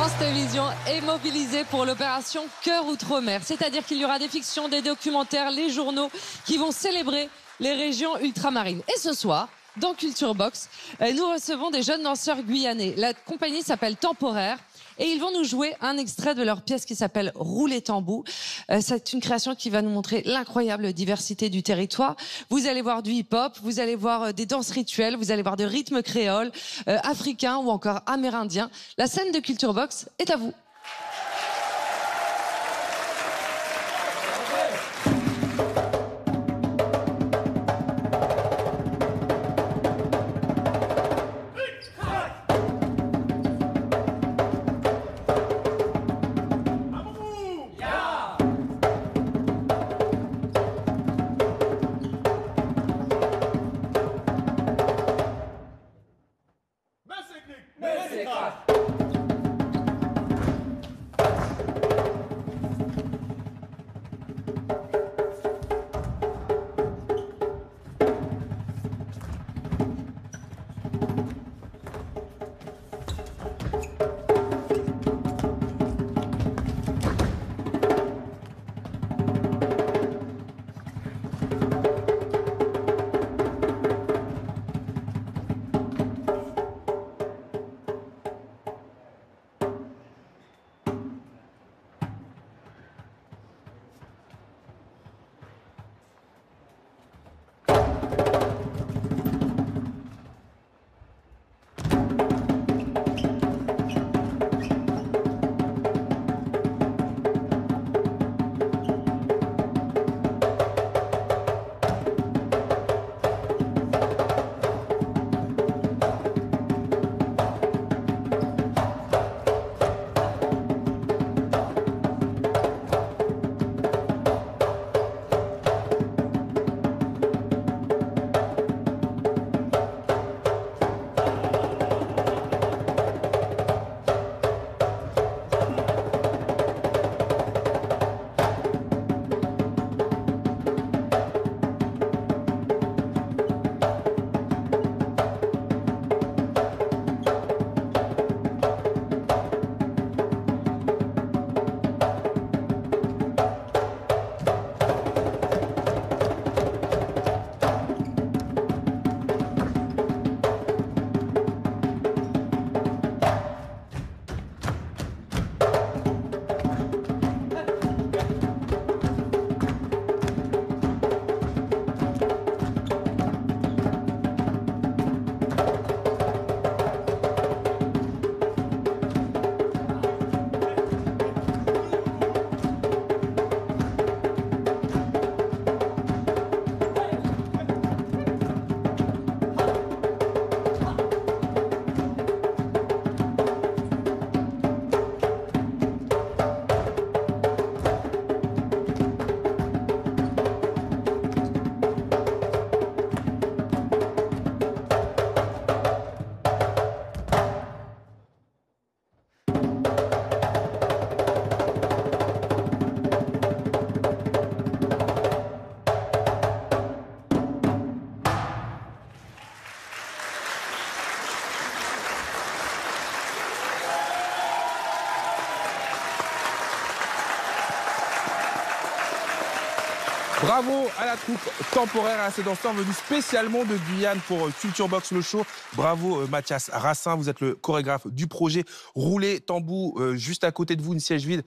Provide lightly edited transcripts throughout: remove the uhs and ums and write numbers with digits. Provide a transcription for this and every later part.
France Télévisions est mobilisée pour l'opération Cœur Outre-mer. C'est-à-dire qu'il y aura des fictions, des documentaires, les journaux qui vont célébrer les régions ultramarines. Et ce soir, dans Culture Box, nous recevons des jeunes danseurs guyanais. La compagnie s'appelle Temporaire. Et ils vont nous jouer un extrait de leur pièce qui s'appelle Rouler Tambour. C'est une création qui va nous montrer l'incroyable diversité du territoire. Vous allez voir du hip-hop, vous allez voir des danses rituelles, vous allez voir des rythmes créoles, africains ou encore amérindiens. La scène de Culture Box est à vous. Bravo à la troupe Temporaire, à ces danseurs venus spécialement de Guyane pour Culture Box, le show. Bravo Mathias Rassin, vous êtes le chorégraphe du projet Rouler Tambour. Juste à côté de vous, un siège vide,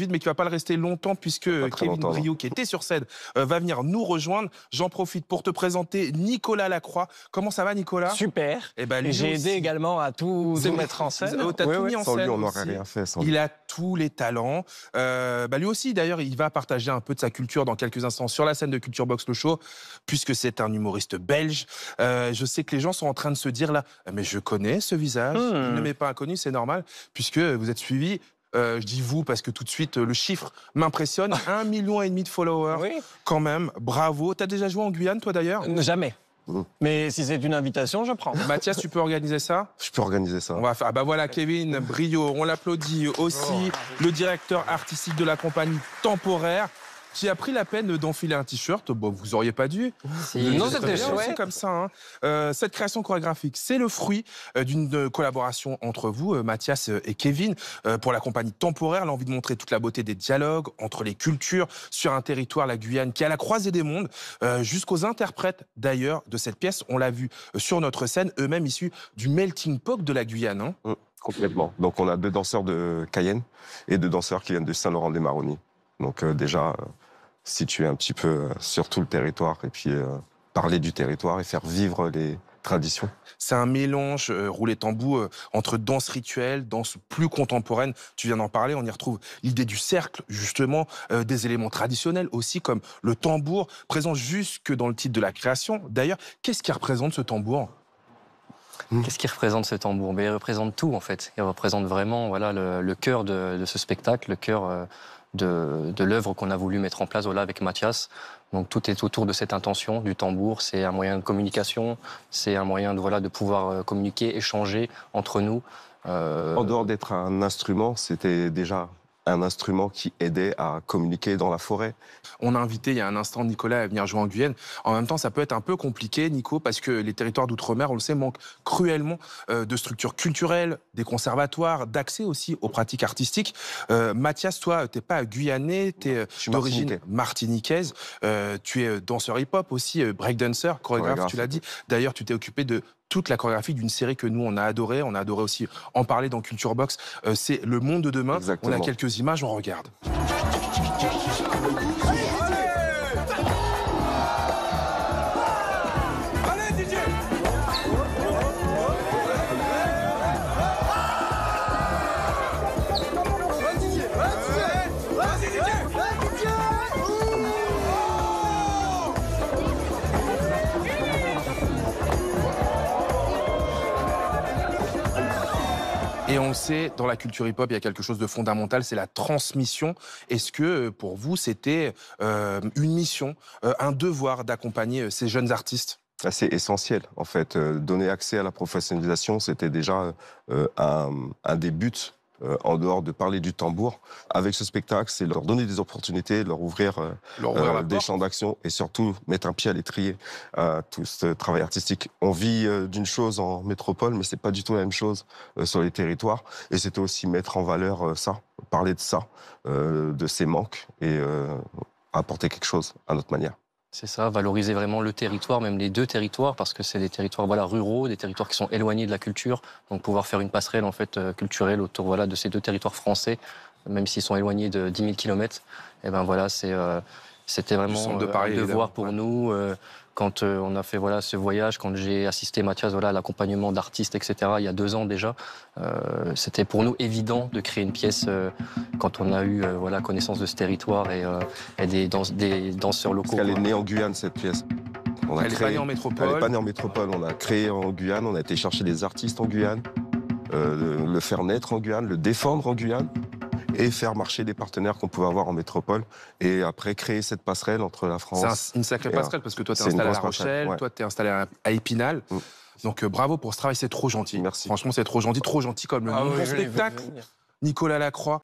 mais qui va pas le rester longtemps puisque Kevin Brio, qui était sur scène, va venir nous rejoindre. J'en profite pour te présenter Nicolas Lacroix. Comment ça va, Nicolas? Super. Et ben, j'ai aidé également à tout mettre en scène. T'as tout mis en Sans scène lui, on n'aurait aussi. rien fait. Il a tous les talents. Lui aussi, d'ailleurs, il va partager un peu de sa culture dans quelques instants sur la scène de Culture Box, le show, puisque c'est un humoriste belge. Je sais que les gens sont en train de se dire là, mais je connais ce visage. Il ne m'est pas inconnu, c'est normal, puisque vous êtes suivi. Je dis vous parce que tout de suite le chiffre m'impressionne. 1,5 million de followers, oui. Quand même. Bravo. T'as déjà joué en Guyane, toi d'ailleurs? Jamais. Mais si c'est une invitation, je prends. Mathias, tu peux organiser ça? Je peux organiser ça. On va faire. Ah bah voilà, Kevin Brio, on l'applaudit aussi. Le directeur artistique de la compagnie Temporaire. qui a pris la peine d'enfiler un t-shirt. Bon, vous auriez pas dû. Non, c'était chouette. C'est comme ça. Hein. Cette création chorégraphique, c'est le fruit d'une collaboration entre vous, Mathias et Kevin, pour la compagnie Temporaire. L'envie de montrer toute la beauté des dialogues entre les cultures sur un territoire, la Guyane, qui est à la croisée des mondes, jusqu'aux interprètes d'ailleurs de cette pièce. On l'a vu sur notre scène, eux-mêmes issus du melting pot de la Guyane. Hein. Complètement. Donc on a 2 danseurs de Cayenne et 2 danseurs qui viennent de Saint-Laurent-des-Maroni. Donc déjà, situer un petit peu sur tout le territoire et puis parler du territoire et faire vivre les traditions. C'est un mélange roulé tambour entre danse rituelle, danse plus contemporaine. Tu viens d'en parler, on y retrouve l'idée du cercle, justement, des éléments traditionnels aussi, comme le tambour, présent jusque dans le titre de la création. D'ailleurs, qu'est-ce qui représente ce tambour ? Qu'est-ce qui représente ce tambour? Il représente tout, en fait. Il représente vraiment voilà, le cœur de ce spectacle, le cœur de l'œuvre qu'on a voulu mettre en place voilà, avec Mathias. Donc tout est autour de cette intention du tambour. C'est un moyen de communication, c'est un moyen de pouvoir communiquer, échanger entre nous. En dehors d'être un instrument, c'était déjà un instrument qui aidait à communiquer dans la forêt. On a invité il y a un instant Nicolas à venir jouer en Guyane. En même temps, ça peut être un peu compliqué, Nico, parce que les territoires d'outre-mer, on le sait, manquent cruellement de structures culturelles, des conservatoires, d'accès aussi aux pratiques artistiques. Mathias, toi, t'es pas guyanais, t'es d'origine martiniquaise. Tu es danseur hip-hop aussi, breakdancer, chorégraphe, tu l'as dit. D'ailleurs, tu t'es occupé de toute la chorégraphie d'une série que nous, on a adoré aussi en parler dans Culture Box. C'est Le Monde de demain. Exactement. On a quelques images, on regarde. Et on le sait, dans la culture hip-hop, il y a quelque chose de fondamental, c'est la transmission. Est-ce que, pour vous, c'était une mission, un devoir d'accompagner ces jeunes artistes ? C'est essentiel, en fait. Donner accès à la professionnalisation, c'était déjà un des buts, en dehors de parler du tambour. Avec ce spectacle, c'est leur donner des opportunités, leur ouvrir des champs d'action et surtout mettre un pied à l'étrier à tout ce travail artistique. On vit d'une chose en métropole, mais c'est pas du tout la même chose sur les territoires. Et c'était aussi mettre en valeur ça, parler de ça, de ces manques et apporter quelque chose à notre manière. C'est ça, valoriser vraiment le territoire, même les 2 territoires, parce que c'est des territoires ruraux, des territoires qui sont éloignés de la culture. Donc pouvoir faire une passerelle en fait, culturelle autour de ces 2 territoires français, même s'ils sont éloignés de 10 000 km, et ben voilà, c'était vraiment un devoir pour nous. Quand on a fait ce voyage, quand j'ai assisté Mathias à l'accompagnement d'artistes, etc., il y a 2 ans déjà, c'était pour nous évident de créer une pièce quand on a eu connaissance de ce territoire et des danseurs locaux. Parce qu'elle est née en Guyane, cette pièce. Elle n'est pas née en métropole. Elle n'est pas née en métropole. On a créé en Guyane, on a été chercher des artistes en Guyane, le faire naître en Guyane, le défendre en Guyane, et faire marcher des partenaires qu'on pouvait avoir en métropole, et après créer cette passerelle entre la France. C'est une sacrée passerelle, parce que toi, tu es installé à La Rochelle, toi, tu es installé à Épinal. Donc bravo pour ce travail, c'est trop gentil. Merci. Franchement, c'est trop gentil comme le nom de ton spectacle. Nicolas Lacroix,